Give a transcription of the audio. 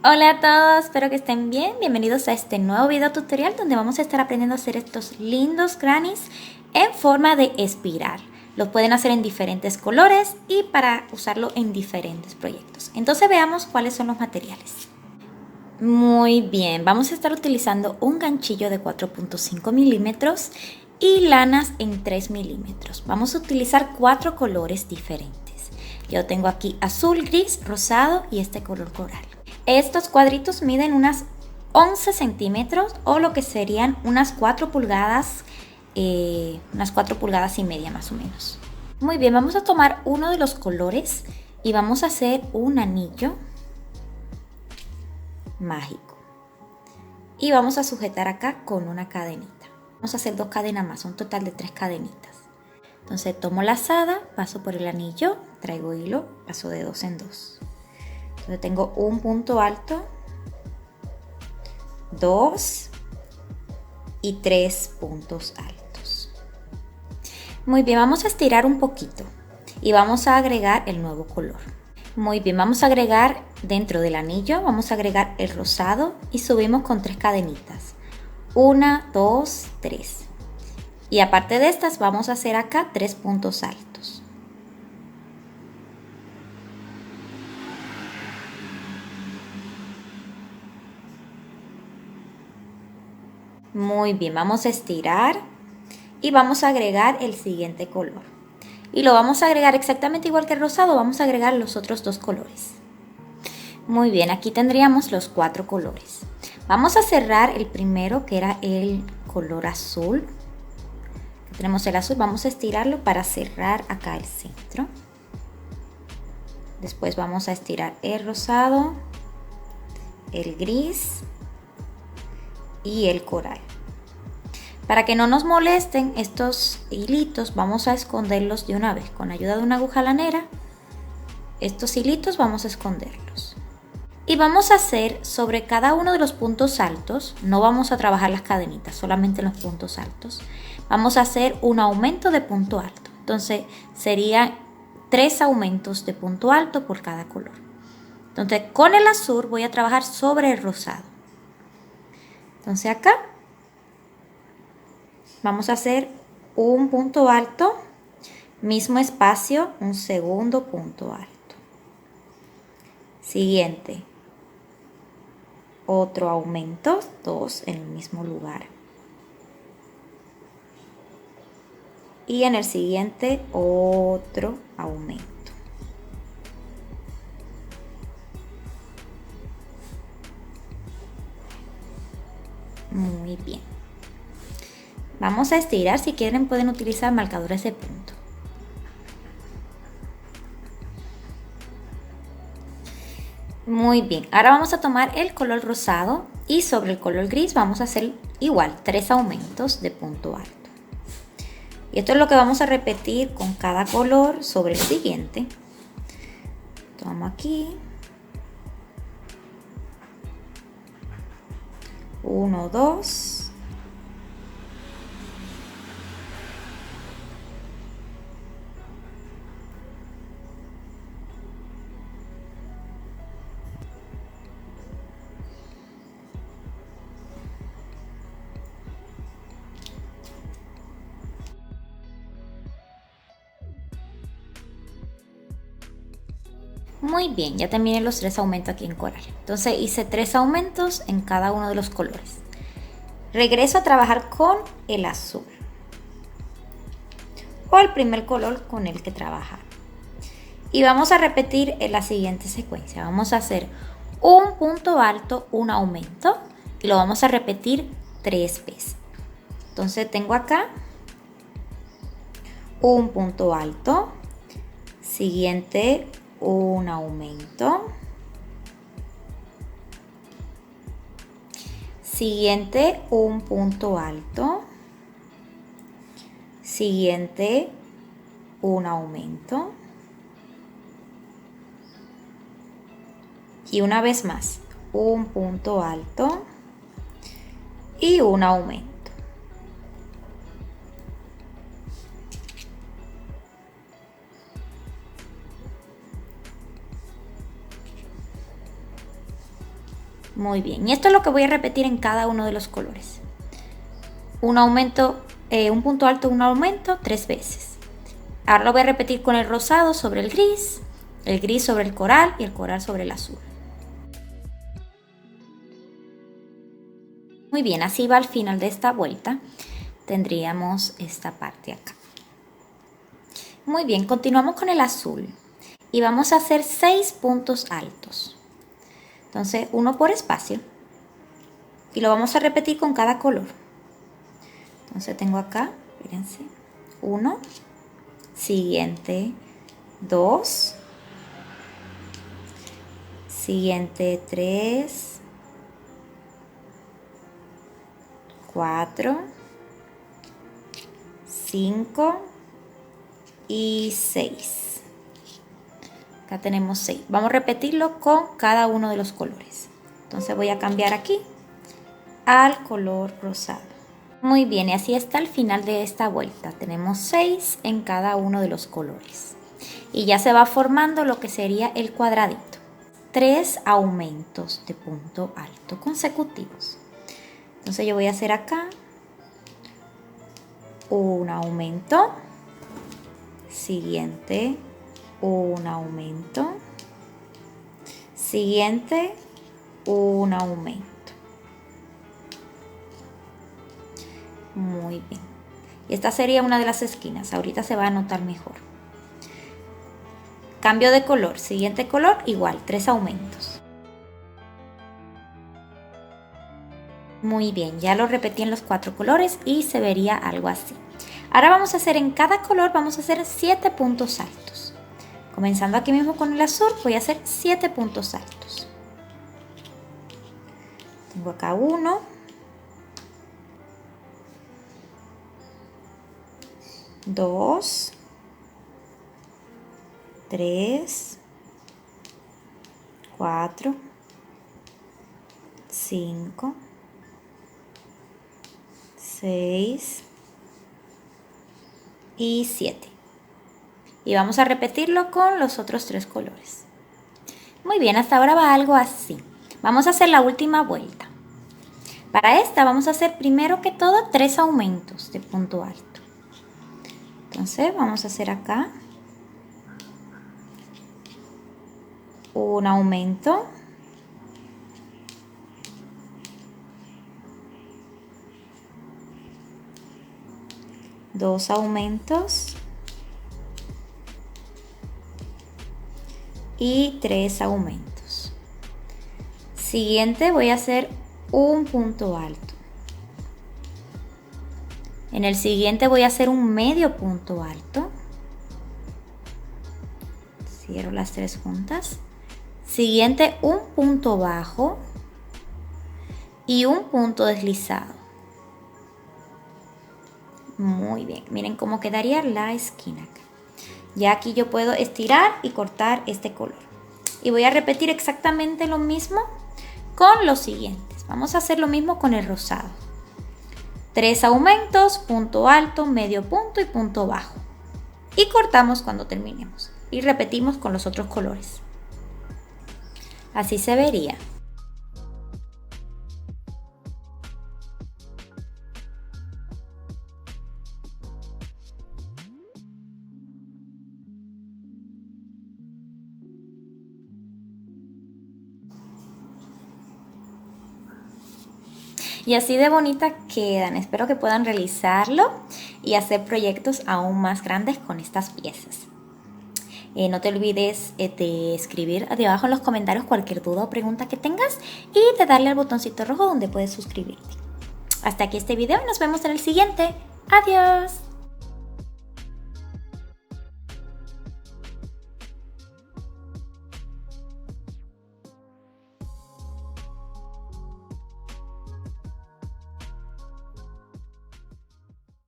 Hola a todos, espero que estén bien. Bienvenidos a este nuevo video tutorial donde vamos a estar aprendiendo a hacer estos lindos grannies en forma de espiral. Los pueden hacer en diferentes colores y para usarlo en diferentes proyectos. Entonces veamos cuáles son los materiales. Muy bien, vamos a estar utilizando un ganchillo de 4.5 milímetros y lanas en 3 milímetros. Vamos a utilizar 4 colores diferentes. Yo tengo aquí azul, gris, rosado y este color coral. Estos cuadritos miden unas 11 centímetros o lo que serían unas 4 pulgadas, unas 4 pulgadas y media más o menos. Muy bien, vamos a tomar uno de los colores y vamos a hacer un anillo mágico. Y vamos a sujetar acá con una cadenita. Vamos a hacer 2 cadenas más, un total de 3 cadenitas. Entonces tomo la lazada, paso por el anillo, traigo hilo, paso de 2 en 2. Entonces tengo un punto alto, 2 y 3 puntos altos. Muy bien, vamos a estirar un poquito y vamos a agregar el nuevo color. Muy bien, vamos a agregar dentro del anillo, vamos a agregar el rosado y subimos con 3 cadenitas. 1, 2, 3. Y aparte de estas vamos a hacer acá 3 puntos altos. Muy bien, vamos a estirar y vamos a agregar el siguiente color. Y lo vamos a agregar exactamente igual que el rosado, vamos a agregar los otros 2 colores. Muy bien, aquí tendríamos los 4 colores. Vamos a cerrar el primero, que era el color azul. Tenemos el azul, vamos a estirarlo para cerrar acá el centro. Después vamos a estirar el rosado, el gris y el coral. Para que no nos molesten estos hilitos, vamos a esconderlos de una vez. Con ayuda de una aguja lanera, estos hilitos vamos a esconderlos. Y vamos a hacer sobre cada uno de los puntos altos, no vamos a trabajar las cadenitas, solamente en los puntos altos. Vamos a hacer un aumento de punto alto. Entonces serían 3 aumentos de punto alto por cada color. Entonces con el azul voy a trabajar sobre el rosado. Entonces acá vamos a hacer un punto alto, mismo espacio, un segundo punto alto. Siguiente, otro aumento, 2 en el mismo lugar. Y en el siguiente otro aumento. Muy bien. Vamos a estirar, si quieren pueden utilizar marcadores de punto. Muy bien, ahora vamos a tomar el color rosado y sobre el color gris vamos a hacer igual 3 aumentos de punto alto. Y esto es lo que vamos a repetir con cada color sobre el siguiente. Tomo aquí. 1, 2. Muy bien, ya terminé los 3 aumentos aquí en coral. Entonces hice 3 aumentos en cada uno de los colores. Regreso a trabajar con el azul o el primer color con el que trabajar. Y vamos a repetir en la siguiente secuencia. Vamos a hacer un punto alto, un aumento y lo vamos a repetir 3 veces. Entonces tengo acá un punto alto, siguiente un aumento, siguiente un punto alto, siguiente un aumento y una vez más un punto alto y un aumento. Muy bien, y esto es lo que voy a repetir en cada uno de los colores. Un aumento, un punto alto, un aumento 3 veces. Ahora lo voy a repetir con el rosado sobre el gris sobre el coral y el coral sobre el azul. Muy bien, así va al final de esta vuelta. Tendríamos esta parte acá. Muy bien, continuamos con el azul y vamos a hacer 6 puntos altos. Entonces, uno por espacio y lo vamos a repetir con cada color. Entonces tengo acá, fíjense, 1, siguiente 2, siguiente 3, 4, 5 y 6. Acá tenemos 6. Vamos a repetirlo con cada uno de los colores. Entonces voy a cambiar aquí al color rosado. Muy bien, y así está el final de esta vuelta. Tenemos 6 en cada uno de los colores. Y ya se va formando lo que sería el cuadradito. 3 aumentos de punto alto consecutivos. Entonces yo voy a hacer acá un aumento, siguiente, un aumento, siguiente, un aumento. Muy bien. Y esta sería una de las esquinas. Ahorita se va a notar mejor. Cambio de color. Siguiente color, igual, 3 aumentos. Muy bien, ya lo repetí en los 4 colores y se vería algo así. Ahora vamos a hacer en cada color, vamos a hacer 7 puntos altos. Comenzando aquí mismo con el azul, voy a hacer 7 puntos altos. Tengo acá 1, 2, 3, 4, 5, 6 y 7. Y vamos a repetirlo con los otros 3 colores. Muy bien, hasta ahora va algo así. Vamos a hacer la última vuelta. Para esta vamos a hacer primero que todo 3 aumentos de punto alto. Entonces vamos a hacer acá un aumento, dos aumentos y 3 aumentos. Siguiente voy a hacer un punto alto. En el siguiente voy a hacer un medio punto alto. Cierro las 3 juntas. Siguiente, un punto bajo y un punto deslizado. Muy bien, miren cómo quedaría la esquina acá. Ya aquí yo puedo estirar y cortar este color. Y voy a repetir exactamente lo mismo con los siguientes. Vamos a hacer lo mismo con el rosado. 3 aumentos, punto alto, medio punto y punto bajo. Y cortamos cuando terminemos. Y repetimos con los otros colores. Así se vería. Y así de bonita quedan. Espero que puedan realizarlo y hacer proyectos aún más grandes con estas piezas. No te olvides de escribir debajo en los comentarios cualquier duda o pregunta que tengas y de darle al botoncito rojo donde puedes suscribirte. Hasta aquí este video y nos vemos en el siguiente. ¡Adiós!